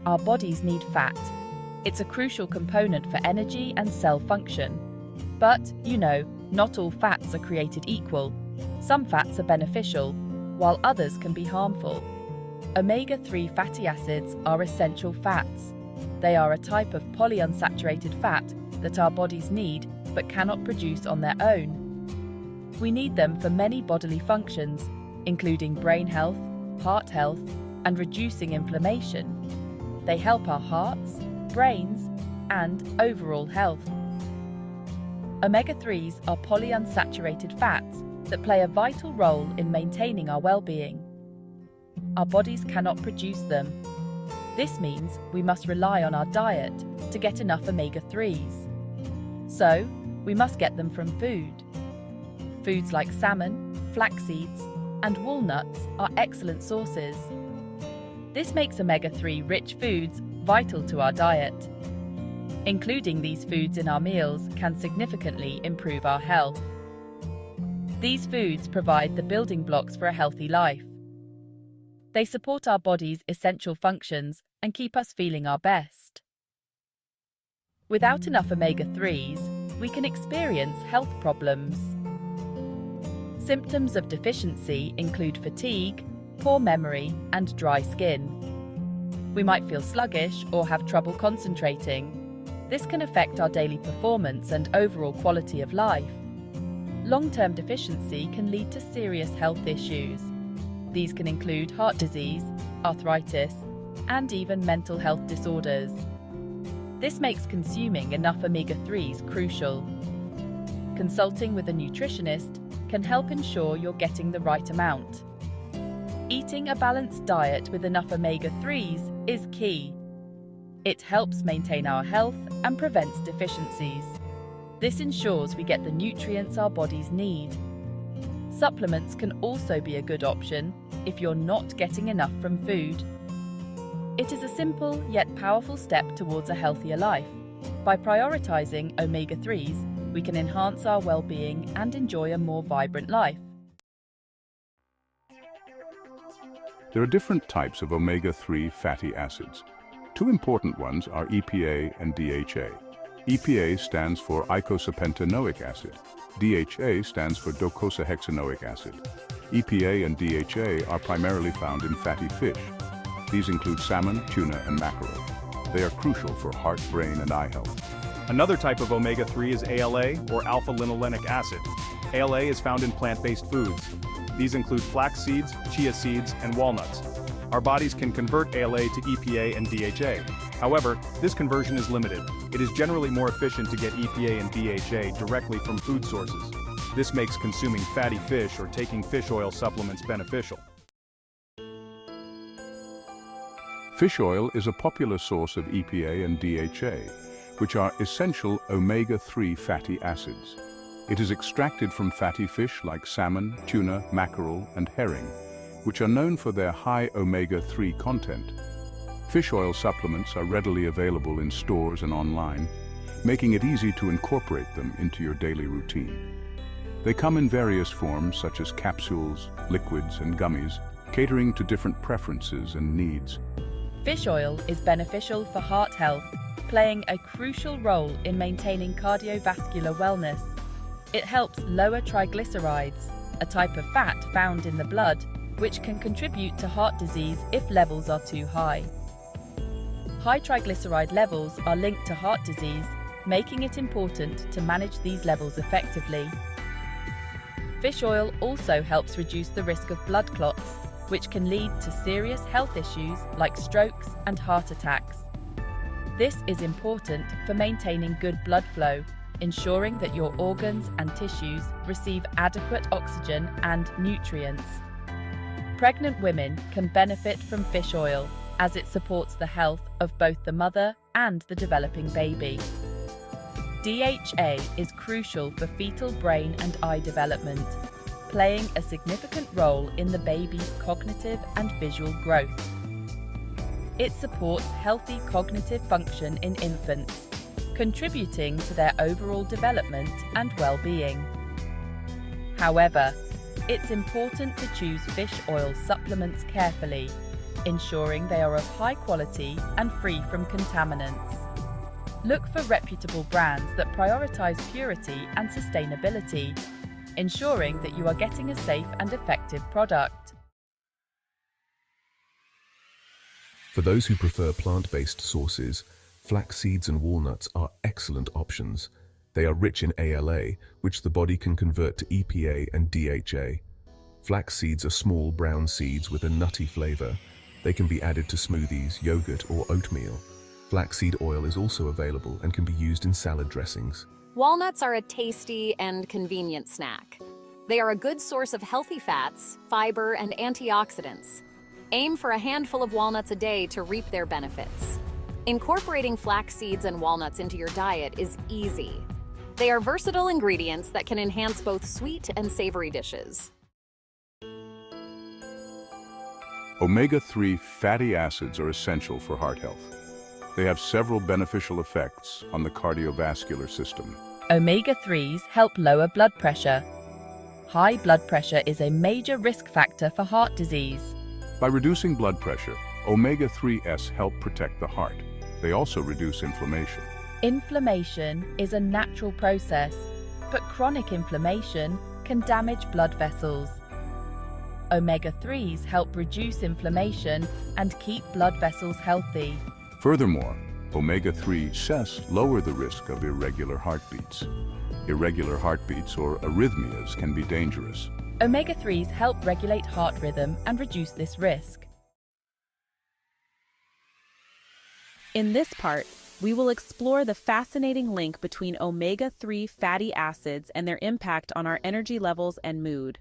Our bodies need fat. It's a crucial component for energy and cell function. But, not all fats are created equal. Some fats are beneficial, while others can be harmful. Omega-3 fatty acids are essential fats. They are a type of polyunsaturated fat that our bodies need but cannot produce on their own. We need them for many bodily functions, including brain health, heart health, and reducing inflammation. They help our hearts, brains, and overall health. Omega-3s are polyunsaturated fats that play a vital role in maintaining our well-being. Our bodies cannot produce them. This means we must rely on our diet to get enough omega-3s. So, we must get them from food. Foods like salmon, flax seeds, and walnuts are excellent sources. This makes omega-3 rich foods vital to our diet. Including these foods in our meals can significantly improve our health. These foods provide the building blocks for a healthy life. They support our body's essential functions and keep us feeling our best. Without enough omega-3s, we can experience health problems. Symptoms of deficiency include fatigue, poor memory, and dry skin. We might feel sluggish or have trouble concentrating. This can affect our daily performance and overall quality of life. Long-term deficiency can lead to serious health issues. These can include heart disease, arthritis, and even mental health disorders. This makes consuming enough omega-3s crucial. Consulting with a nutritionist can help ensure you're getting the right amount. Eating a balanced diet with enough omega-3s is key. It helps maintain our health and prevents deficiencies. This ensures we get the nutrients our bodies need. Supplements can also be a good option if you're not getting enough from food. It is a simple yet powerful step towards a healthier life. By prioritizing omega-3s, we can enhance our well-being and enjoy a more vibrant life. There are different types of omega-3 fatty acids. Two important ones are EPA and DHA. EPA stands for eicosapentaenoic acid. DHA stands for docosahexaenoic acid. EPA and DHA are primarily found in fatty fish. These include salmon, tuna, and mackerel. They are crucial for heart, brain, and eye health. Another type of omega-3 is ALA, or alpha-linolenic acid. ALA is found in plant-based foods. These include flax seeds, chia seeds, and walnuts. Our bodies can convert ALA to EPA and DHA. However, this conversion is limited. It is generally more efficient to get EPA and DHA directly from food sources. This makes consuming fatty fish or taking fish oil supplements beneficial. Fish oil is a popular source of EPA and DHA, which are essential omega-3 fatty acids. It is extracted from fatty fish like salmon, tuna, mackerel, and herring, which are known for their high omega-3 content. Fish oil supplements are readily available in stores and online, making it easy to incorporate them into your daily routine. They come in various forms such as capsules, liquids, and gummies, catering to different preferences and needs. Fish oil is beneficial for heart health, playing a crucial role in maintaining cardiovascular wellness. It helps lower triglycerides, a type of fat found in the blood, which can contribute to heart disease if levels are too high. High triglyceride levels are linked to heart disease, making it important to manage these levels effectively. Fish oil also helps reduce the risk of blood clots, which can lead to serious health issues like strokes and heart attacks. This is important for maintaining good blood flow, ensuring that your organs and tissues receive adequate oxygen and nutrients. Pregnant women can benefit from fish oil, as it supports the health of both the mother and the developing baby. DHA is crucial for fetal brain and eye development, playing a significant role in the baby's cognitive and visual growth. It supports healthy cognitive function in infants, contributing to their overall development and well-being. However, it's important to choose fish oil supplements carefully. ensuring they are of high quality and free from contaminants. Look for reputable brands that prioritize purity and sustainability, ensuring that you are getting a safe and effective product. For those who prefer plant-based sources, flax seeds and walnuts are excellent options. They are rich in ALA, which the body can convert to EPA and DHA. Flax seeds are small brown seeds with a nutty flavor. They can be added to smoothies, yogurt, or oatmeal. Flaxseed oil is also available and can be used in salad dressings. Walnuts are a tasty and convenient snack. They are a good source of healthy fats, fiber, and antioxidants. Aim for a handful of walnuts a day to reap their benefits. Incorporating flax seeds and walnuts into your diet is easy. They are versatile ingredients that can enhance both sweet and savory dishes. Omega-3 fatty acids are essential for heart health. They have several beneficial effects on the cardiovascular system. Omega-3s help lower blood pressure. High blood pressure is a major risk factor for heart disease. By reducing blood pressure, omega-3s help protect the heart. They also reduce inflammation. Inflammation is a natural process, but chronic inflammation can damage blood vessels. Omega-3s help reduce inflammation and keep blood vessels healthy. Furthermore, omega-3s lower the risk of irregular heartbeats. Irregular heartbeats or arrhythmias can be dangerous. Omega-3s help regulate heart rhythm and reduce this risk. In this part, we will explore the fascinating link between omega-3 fatty acids and their impact on our energy levels and mood.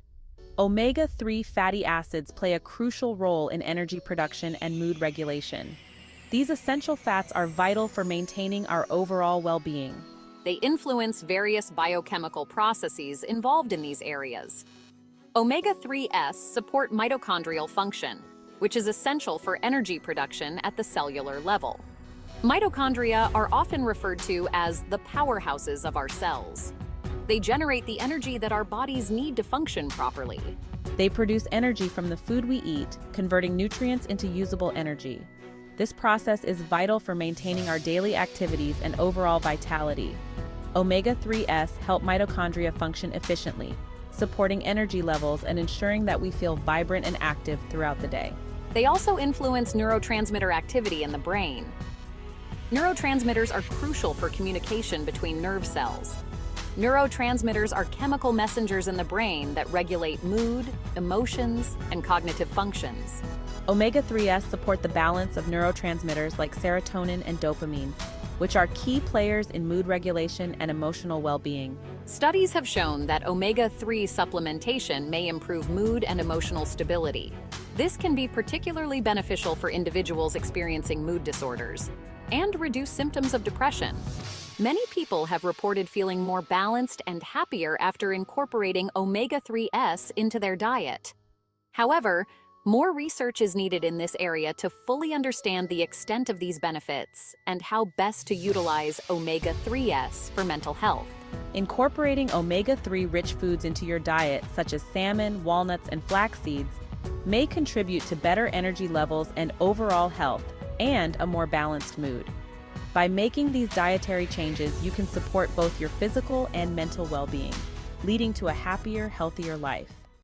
Omega-3 fatty acids play a crucial role in energy production and mood regulation. These essential fats are vital for maintaining our overall well-being. They influence various biochemical processes involved in these areas. Omega-3s support mitochondrial function, which is essential for energy production at the cellular level. Mitochondria are often referred to as the powerhouses of our cells. They generate the energy that our bodies need to function properly. They produce energy from the food we eat, converting nutrients into usable energy. This process is vital for maintaining our daily activities and overall vitality. Omega-3s help mitochondria function efficiently, supporting energy levels and ensuring that we feel vibrant and active throughout the day. They also influence neurotransmitter activity in the brain. Neurotransmitters are crucial for communication between nerve cells. Neurotransmitters are chemical messengers in the brain that regulate mood, emotions, and cognitive functions. Omega-3s support the balance of neurotransmitters like serotonin and dopamine, which are key players in mood regulation and emotional well-being. Studies have shown that omega-3 supplementation may improve mood and emotional stability. This can be particularly beneficial for individuals experiencing mood disorders and reduce symptoms of depression. Many people have reported feeling more balanced and happier after incorporating omega-3s into their diet. However, more research is needed in this area to fully understand the extent of these benefits and how best to utilize omega-3s for mental health. Incorporating omega-3 rich foods into your diet, such as salmon, walnuts, and flax seeds, may contribute to better energy levels and overall health, and a more balanced mood. By making these dietary changes, you can support both your physical and mental well-being, leading to a happier, healthier life.